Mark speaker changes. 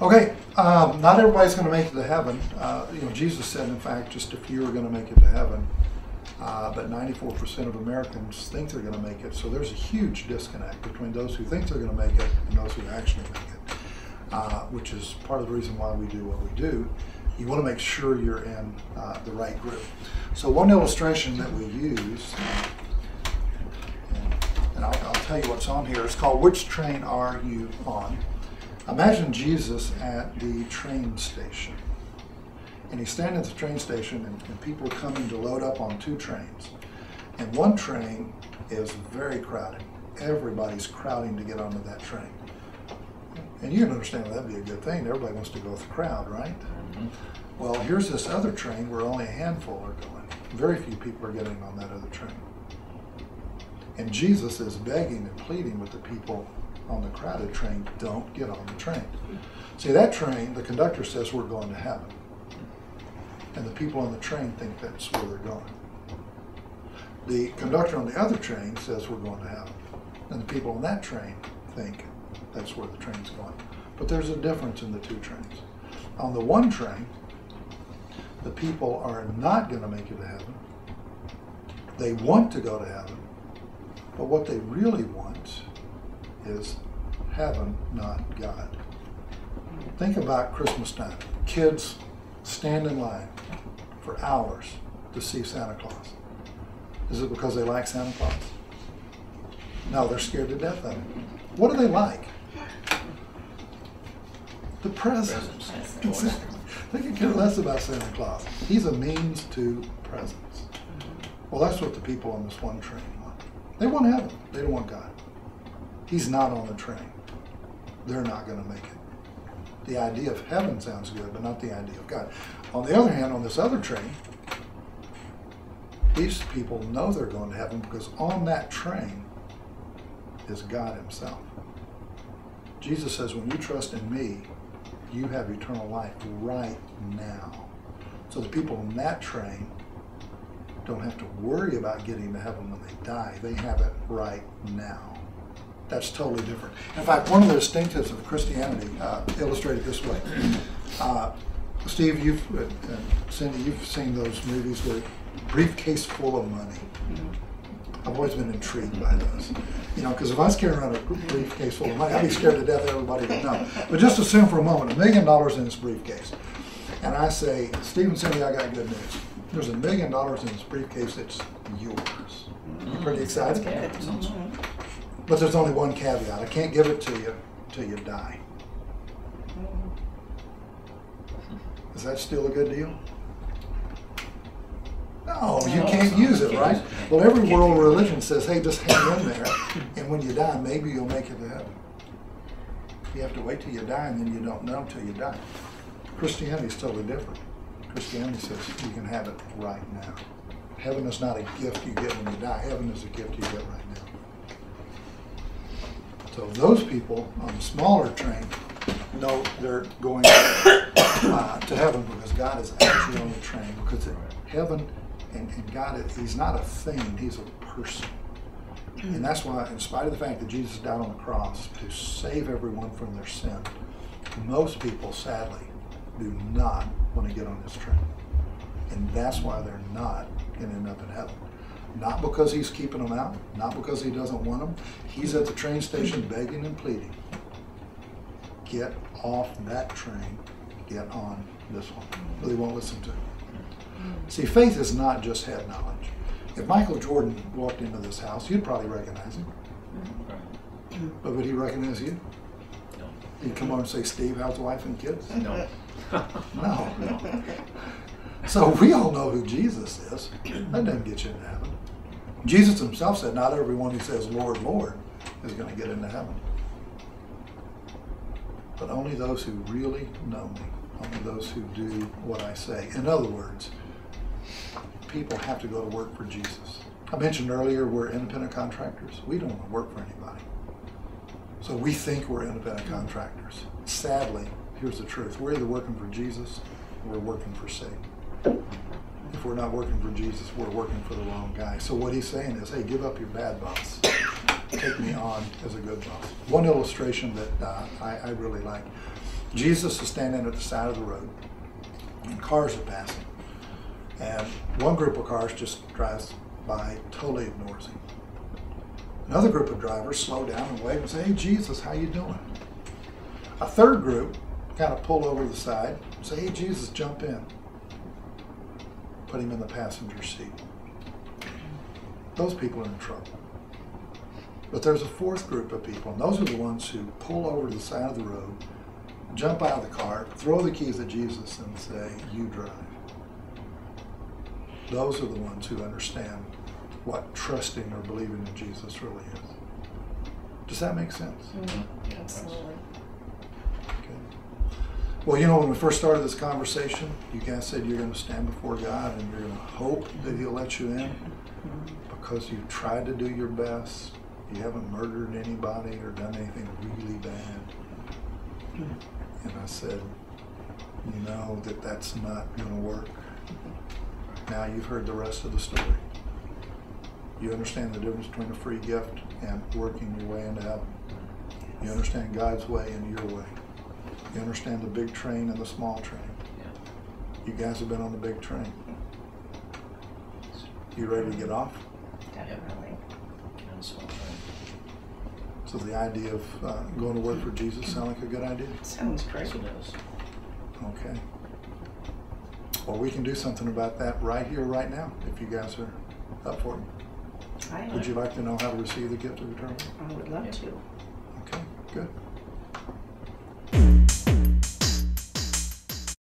Speaker 1: Okay, not everybody's going to make it to heaven. Jesus said, in fact, just a few are going to make it to heaven. But 94% of Americans think they're going to make it. So there's a huge disconnect between those who think they're going to make it and those who actually make it, which is part of the reason why we do what we do. You want to make sure you're in the right group. So one illustration that we use, and I'll tell you what's on here, it's called Which Train Are You On? Imagine Jesus at the train station. And he's standing at the train station and people are coming to load up on two trains. And one train is very crowded. Everybody's crowding to get onto that train. And you can understand that'd be a good thing. Everybody wants to go with the crowd, right? Mm-hmm. Well, here's this other train where only a handful are going. Very few people are getting on that other train. And Jesus is begging and pleading with the people on the crowded train, don't get on the train. See, that train, the conductor says we're going to heaven. And the people on the train think that's where they're going. The conductor on the other train says we're going to heaven. And the people on that train think that's where the train's going. But there's a difference in the two trains. On the one train, the people are not going to make it to heaven. They want to go to heaven. But what they really want is heaven, not God. Think about Christmas time. Kids stand in line for hours to see Santa Claus. Is it because they like Santa Claus? No, they're scared to death of him. What do they like? The presents. They can care less about Santa Claus. He's a means to presents. Well, that's what the people on this one train want. They want heaven. They don't want God. He's not on the train. They're not going to make it. The idea of heaven sounds good, but not the idea of God. On the other hand, on this other train, these people know they're going to heaven because on that train is God himself. Jesus says, when you trust in me, you have eternal life right now. So the people on that train don't have to worry about getting to heaven when they die. They have it right now. That's totally different. In fact, one of the distinctives of Christianity, illustrated this way. Steve, and Cindy, you've seen those movies with briefcase full of money. I've always been intrigued by those. Because if I was carrying around a briefcase full of money, I'd be scared to death everybody would know. But just assume for a moment, $1 million in this briefcase. And I say, Steve and Cindy, I got good news. There's $1 million in this briefcase that's yours. You pretty excited? But there's only one caveat. I can't give it to you till you die. Is that still a good deal? No, you can't use it, right? Well, every world religion says, hey, just hang in there, and when you die, maybe you'll make it to heaven. You have to wait till you die, and then you don't know till you die. Christianity is totally different. Christianity says you can have it right now. Heaven is not a gift you get when you die. Heaven is a gift you get right now. So those people on the smaller train know they're going to heaven because God is actually on the train. Because heaven and God, he's not a thing, he's a person. And that's why, in spite of the fact that Jesus died on the cross to save everyone from their sin, most people, sadly, do not want to get on this train. And that's why they're not going to end up in heaven. Not because he's keeping them out, not because he doesn't want them. He's at the train station begging and pleading. Get off that train, get on this one. But they won't listen to him. See, faith is not just head knowledge. If Michael Jordan walked into this house, you'd probably recognize him. But would he recognize you?
Speaker 2: No.
Speaker 1: He'd come over and say, Steve, how's the wife and kids?
Speaker 2: No.
Speaker 1: No. So we all know who Jesus is. That doesn't get you into heaven. Jesus himself said, not everyone who says, Lord, Lord, is going to get into heaven. But only those who really know me, only those who do what I say. In other words, people have to go to work for Jesus. I mentioned earlier we're independent contractors. We don't want to work for anybody. So we think we're independent contractors. Sadly, here's the truth. We're either working for Jesus or we're working for Satan. If we're not working for Jesus, we're working for the wrong guy. So what he's saying is, hey, give up your bad boss. Take me on as a good boss. One illustration that I really like. Jesus is standing at the side of the road, and cars are passing. And one group of cars just drives by, totally ignores him. Another group of drivers slow down and wave and say, "Hey, Jesus, how you doing?" A third group kind of pull over the side and say, "Hey, Jesus, jump in." Put him in the passenger seat. Those people are in trouble. But there's a fourth group of people, and those are the ones who pull over to the side of the road, jump out of the car, throw the keys at Jesus and say, "You drive." Those are the ones who understand what trusting or believing in Jesus really is. Does that make sense?
Speaker 2: Mm-hmm. Absolutely.
Speaker 1: Okay. Well, you know, when we first started this conversation, you guys said you're going to stand before God and you're going to hope that He'll let you in because you tried to do your best. You haven't murdered anybody or done anything really bad. And I said, you know that that's not going to work. Now you've heard the rest of the story. You understand the difference between a free gift and working your way into heaven. You understand God's way and your way. You understand the big train and the small train. You guys have been on the big train. You ready to get off?
Speaker 2: Definitely.
Speaker 1: So the idea of going to work for Jesus sound like a good idea?
Speaker 2: Sounds great.
Speaker 3: Yes, it does.
Speaker 1: Okay. Well, we can do something about that right here, right now, if you guys are up for it.
Speaker 2: I
Speaker 1: Would you like to know how to receive the gift of eternal life?
Speaker 2: would love to.
Speaker 1: Okay, good.